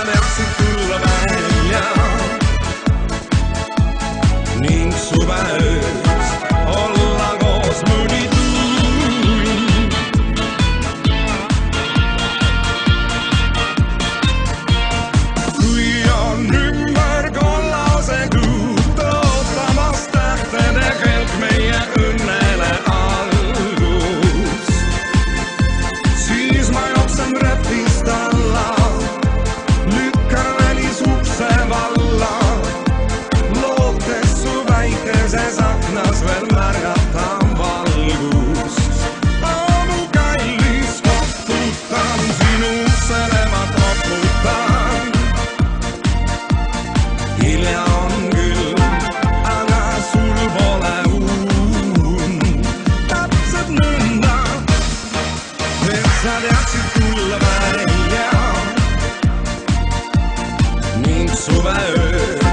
teadsid tulla välja ning suveöös olla koos mõni tund. Kui on ümber kollase kuut ootamas tähtede helk meie õnnele algus, siis ma jooksen repist alla, lükkan välisukse valla, lootes su väikeses aknas veel märgata valgust. Mu kallis, koputan sinu uksele, ma koputan. Hilja on küll, aga sul pole und. Täpselt nõnda, et sa teadsid tulla välja ning suveöös